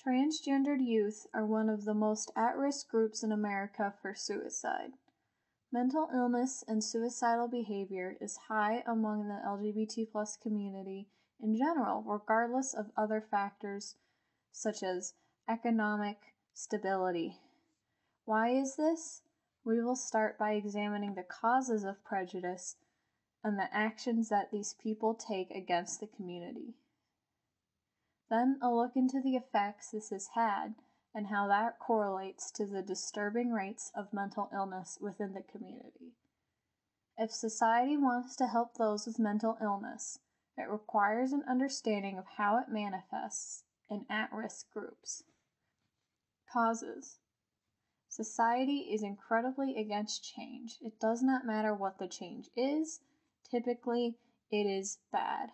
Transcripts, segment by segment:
Transgendered youth are one of the most at-risk groups in America for suicide. Mental illness and suicidal behavior is high among the LGBT+ community in general, regardless of other factors such as economic stability. Why is this? We will start by examining the causes of prejudice and the actions that these people take against the community. Then a look into the effects this has had and how that correlates to the disturbing rates of mental illness within the community. If society wants to help those with mental illness, it requires an understanding of how it manifests in at-risk groups. Causes. Society is incredibly against change. It does not matter what the change is. Typically, it is bad.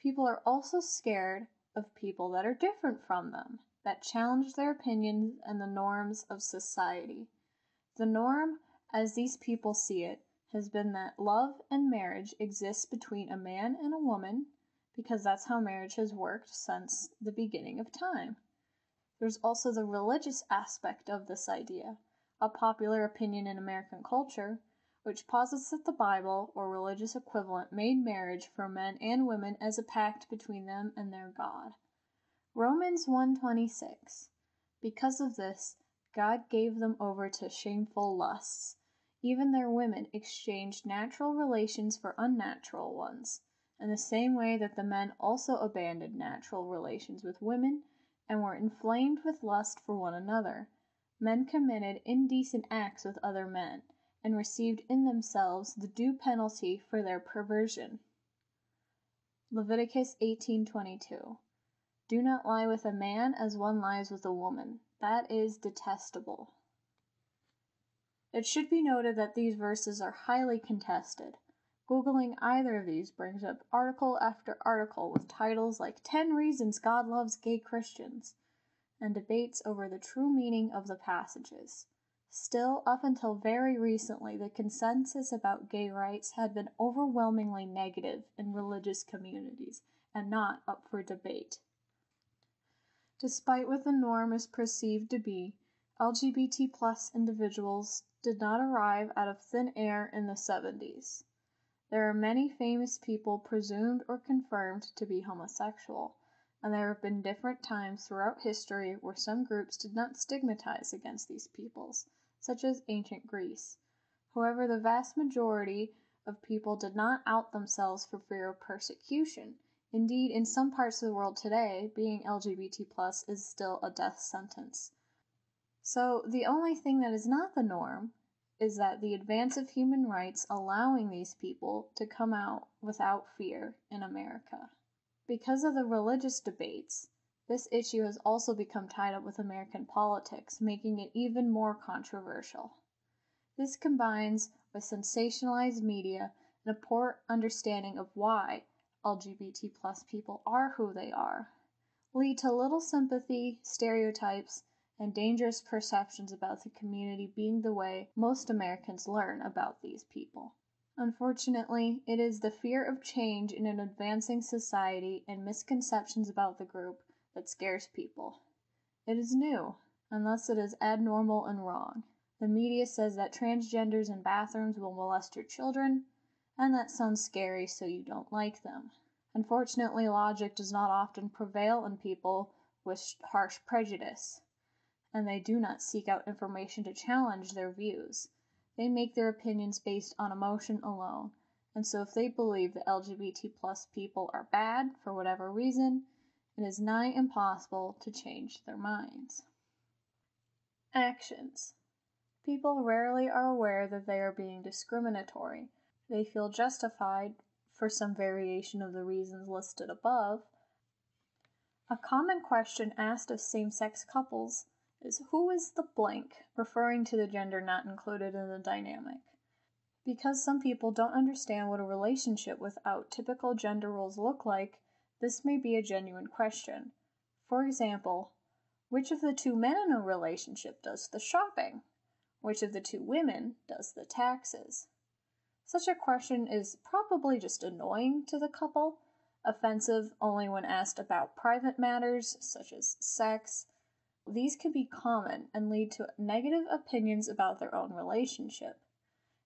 People are also scared of people that are different from them, that challenge their opinions and the norms of society. The norm, as these people see it, has been that love and marriage exists between a man and a woman, because that's how marriage has worked since the beginning of time. There's also the religious aspect of this idea, a popular opinion in American culture, which posits that the Bible or religious equivalent made marriage for men and women as a pact between them and their God. Romans 1:26. Because of this, God gave them over to shameful lusts. Even their women exchanged natural relations for unnatural ones, in the same way that the men also abandoned natural relations with women and were inflamed with lust for one another. Men committed indecent acts with other men, and received in themselves the due penalty for their perversion. Leviticus 18:22. Do not lie with a man as one lies with a woman. That is detestable. It should be noted that these verses are highly contested. Googling either of these brings up article after article with titles like 10 Reasons God Loves Gay Christians, and debates over the true meaning of the passages. Still, up until very recently, the consensus about gay rights had been overwhelmingly negative in religious communities and not up for debate. Despite what the norm is perceived to be, LGBT+ individuals did not arrive out of thin air in the 70s. There are many famous people presumed or confirmed to be homosexual, and there have been different times throughout history where some groups did not stigmatize against these peoples, such as ancient Greece. However, the vast majority of people did not out themselves for fear of persecution. Indeed, in some parts of the world today, being LGBT+ is still a death sentence. So, the only thing that is not the norm is that the advance of human rights allowing these people to come out without fear in America. Because of the religious debates, this issue has also become tied up with American politics, making it even more controversial. This combines with sensationalized media and a poor understanding of why LGBT+ people are who they are, lead to little sympathy, stereotypes, and dangerous perceptions about the community being the way most Americans learn about these people. Unfortunately, it is the fear of change in an advancing society and misconceptions about the group that scares people. It is new, unless it is abnormal and wrong. The media says that transgenders in bathrooms will molest your children, and that sounds scary, so you don't like them. Unfortunately, logic does not often prevail in people with harsh prejudice, and they do not seek out information to challenge their views. They make their opinions based on emotion alone, and so if they believe that LGBT+ people are bad for whatever reason, it is nigh impossible to change their minds. Actions. People rarely are aware that they are being discriminatory. They feel justified for some variation of the reasons listed above. A common question asked of same-sex couples is, who is the blank, referring to the gender not included in the dynamic? Because some people don't understand what a relationship without typical gender roles look like, this may be a genuine question. For example, which of the two men in a relationship does the shopping? Which of the two women does the taxes? Such a question is probably just annoying to the couple, offensive only when asked about private matters, such as sex. These can be common and lead to negative opinions about their own relationship.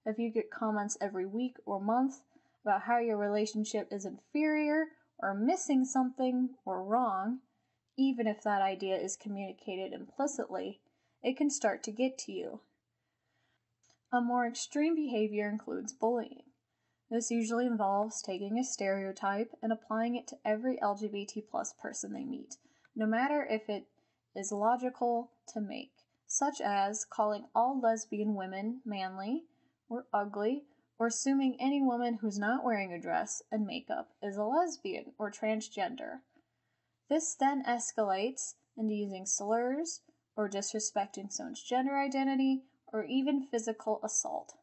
If you get comments every week or month about how your relationship is inferior or missing something or wrong, even if that idea is communicated implicitly, it can start to get to you. A more extreme behavior includes bullying. This usually involves taking a stereotype and applying it to every LGBT plus person they meet, no matter if it is logical to make, such as calling all lesbian women manly or ugly, or assuming any woman who's not wearing a dress and makeup is a lesbian or transgender. This then escalates into using slurs or disrespecting someone's gender identity or even physical assault.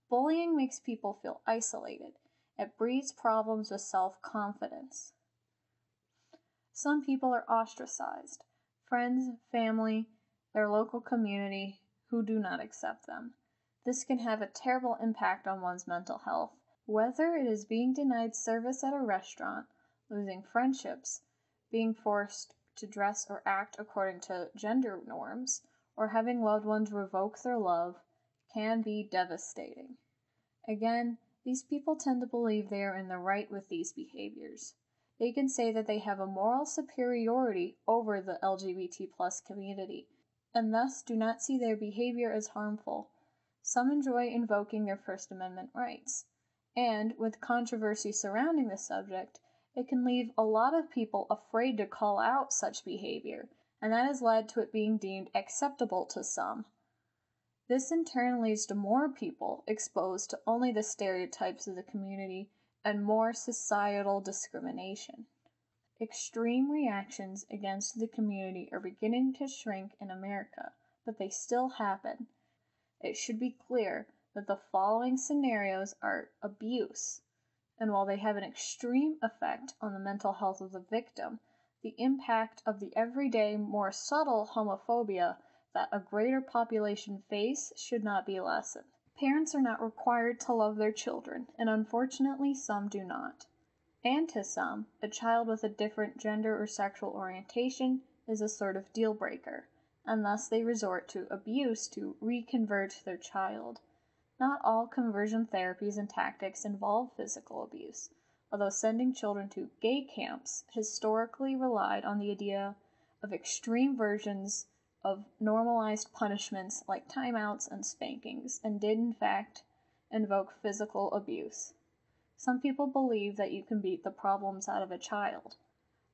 Bullying makes people feel isolated. It breeds problems with self-confidence. Some people are ostracized. Friends, family, their local community who do not accept them. This can have a terrible impact on one's mental health, whether it is being denied service at a restaurant, losing friendships, being forced to dress or act according to gender norms, or having loved ones revoke their love, can be devastating. Again, these people tend to believe they are in the right with these behaviors. They can say that they have a moral superiority over the LGBT plus community, and thus do not see their behavior as harmful. Some enjoy invoking their First Amendment rights, and with controversy surrounding the subject, it can leave a lot of people afraid to call out such behavior, and that has led to it being deemed acceptable to some. This in turn leads to more people exposed to only the stereotypes of the community and more societal discrimination. Extreme reactions against the community are beginning to shrink in America, but they still happen. It should be clear that the following scenarios are abuse, and while they have an extreme effect on the mental health of the victim, the impact of the everyday, more subtle homophobia that a greater population face should not be lessened. Parents are not required to love their children, and unfortunately some do not. And to some, a child with a different gender or sexual orientation is a sort of deal breaker, and thus they resort to abuse to reconvert their child. Not all conversion therapies and tactics involve physical abuse, although sending children to gay camps historically relied on the idea of extreme versions of normalized punishments like timeouts and spankings, and did in fact invoke physical abuse. Some people believe that you can beat the problems out of a child.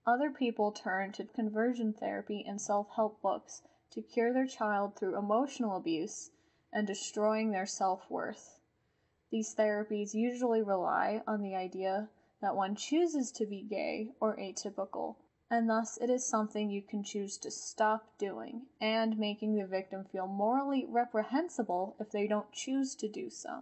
Other people turn to conversion therapy and self-help books to cure their child through emotional abuse and destroying their self-worth. These therapies usually rely on the idea that one chooses to be gay or atypical, and thus it is something you can choose to stop doing, and making the victim feel morally reprehensible if they don't choose to do so.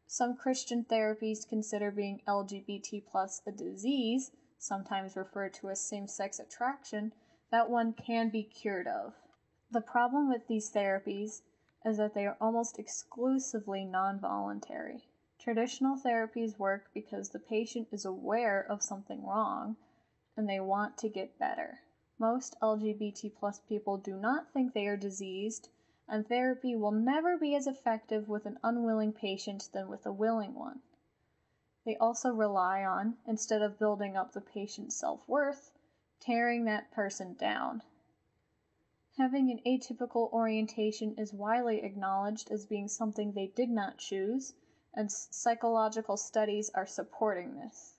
Some Christian therapies consider being LGBT plus a disease, sometimes referred to as same-sex attraction, that one can be cured of. The problem with these therapies is that they are almost exclusively non-voluntary. Traditional therapies work because the patient is aware of something wrong and they want to get better. Most LGBT plus people do not think they are diseased, and therapy will never be as effective with an unwilling patient than with a willing one. They also rely on, instead of building up the patient's self-worth, tearing that person down. Having an atypical orientation is widely acknowledged as being something they did not choose, and psychological studies are supporting this.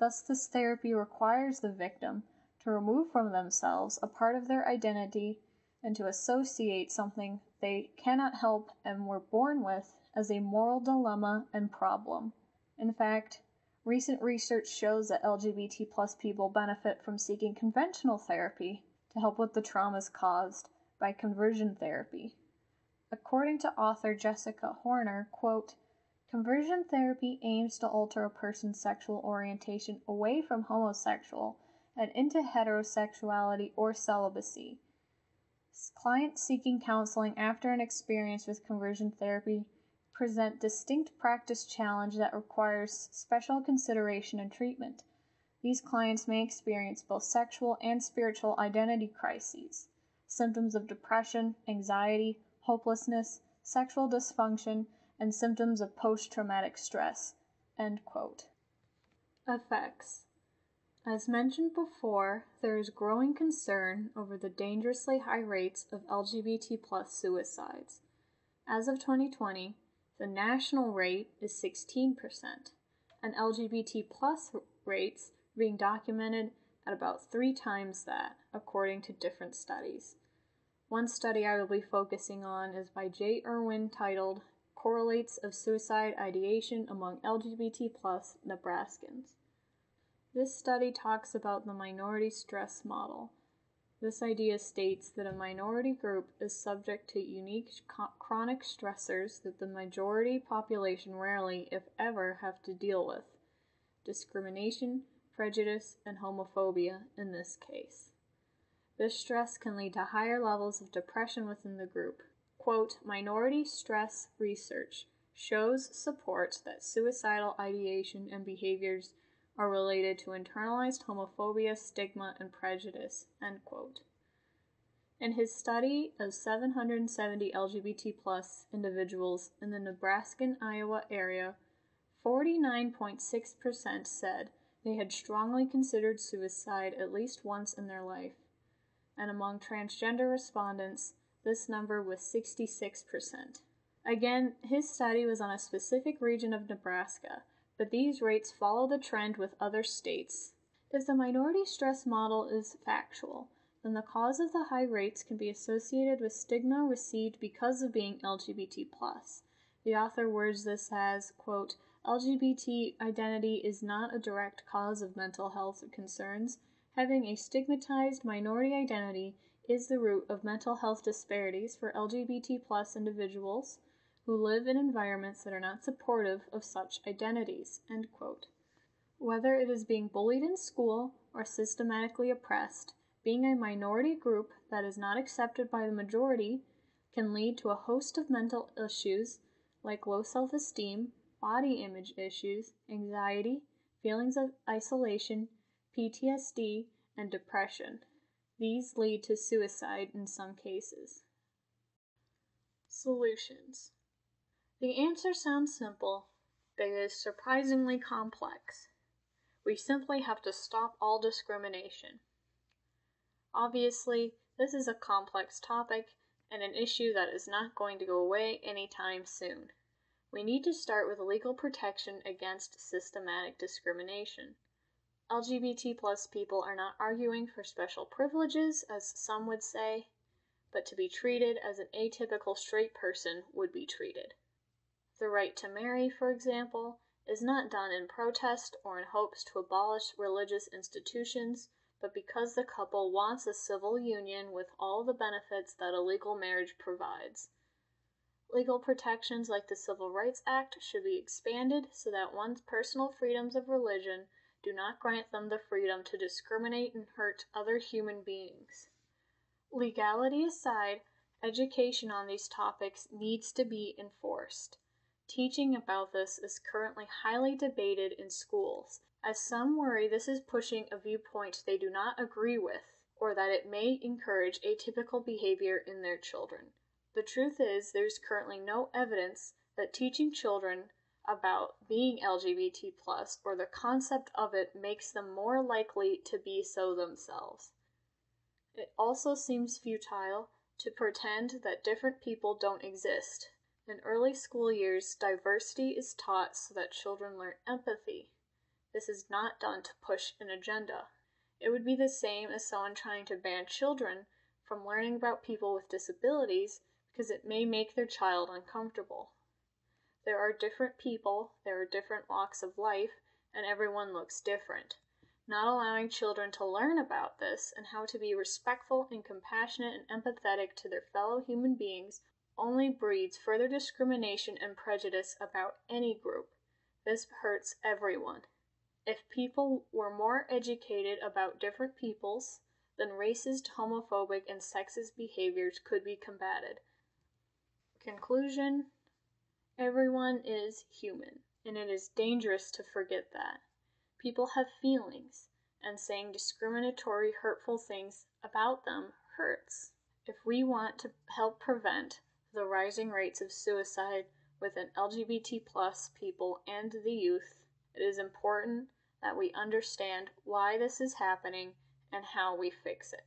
Thus, this therapy requires the victim to remove from themselves a part of their identity and to associate something they cannot help and were born with as a moral dilemma and problem. In fact, recent research shows that LGBT plus people benefit from seeking conventional therapy to help with the traumas caused by conversion therapy. According to author Jessica Horner, quote, "Conversion therapy aims to alter a person's sexual orientation away from homosexual and into heterosexuality or celibacy. Clients seeking counseling after an experience with conversion therapy present distinct practice challenge that requires special consideration and treatment. These clients may experience both sexual and spiritual identity crises, symptoms of depression, anxiety, hopelessness, sexual dysfunction, and symptoms of post-traumatic stress." End quote. Effects. As mentioned before, there is growing concern over the dangerously high rates of LGBT+ suicides. As of 2020, the national rate is 16%, and LGBT+ rates being documented at about 3 times that, according to different studies. One study I will be focusing on is by J. Irwin, titled "Correlates of Suicide Ideation Among LGBT+ Nebraskans." This study talks about the minority stress model. This idea states that a minority group is subject to unique chronic stressors that the majority population rarely, if ever, have to deal with. Discrimination, prejudice, and homophobia in this case. This stress can lead to higher levels of depression within the group. Quote, "Minority stress research shows support that suicidal ideation and behaviors are related to internalized homophobia, stigma, and prejudice." End quote. In his study of 770 LGBT+ individuals in the Nebraska-Iowa area, 49.6% said they had strongly considered suicide at least once in their life, and among transgender respondents, this number was 66%. Again, his study was on a specific region of Nebraska, but these rates follow the trend with other states. If the minority stress model is factual, then the cause of the high rates can be associated with stigma received because of being LGBT+. The author words this as, quote, "LGBT identity is not a direct cause of mental health concerns. Having a stigmatized minority identity is the root of mental health disparities for LGBT+ individuals who live in environments that are not supportive of such identities." End quote. Whether it is being bullied in school or systematically oppressed, being a minority group that is not accepted by the majority can lead to a host of mental issues like low self-esteem, body image issues, anxiety, feelings of isolation, PTSD, and depression. These lead to suicide in some cases. Solutions. The answer sounds simple, but it is surprisingly complex. We simply have to stop all discrimination. Obviously, this is a complex topic and an issue that is not going to go away anytime soon. We need to start with legal protection against systematic discrimination. LGBT+ people are not arguing for special privileges, as some would say, but to be treated as an atypical straight person would be treated. The right to marry, for example, is not done in protest or in hopes to abolish religious institutions, but because the couple wants a civil union with all the benefits that a legal marriage provides. Legal protections like the Civil Rights Act should be expanded so that one's personal freedoms of religion do not grant them the freedom to discriminate and hurt other human beings. Legality aside, education on these topics needs to be enforced. Teaching about this is currently highly debated in schools, as some worry this is pushing a viewpoint they do not agree with, or that it may encourage atypical behavior in their children. The truth is, there's currently no evidence that teaching children about being LGBT+, or the concept of it, makes them more likely to be so themselves. It also seems futile to pretend that different people don't exist. In early school years, diversity is taught so that children learn empathy. This is not done to push an agenda. It would be the same as someone trying to ban children from learning about people with disabilities because it may make their child uncomfortable. There are different people, there are different walks of life, and everyone looks different. Not allowing children to learn about this and how to be respectful and compassionate and empathetic to their fellow human beings only breeds further discrimination and prejudice about any group. This hurts everyone. If people were more educated about different peoples, then racist, homophobic, and sexist behaviors could be combated. Conclusion: everyone is human, and it is dangerous to forget that. People have feelings. and saying discriminatory, hurtful things about them hurts. If we want to help prevent the rising rates of suicide within LGBT plus people and the youth, it is important that we understand why this is happening and how we fix it.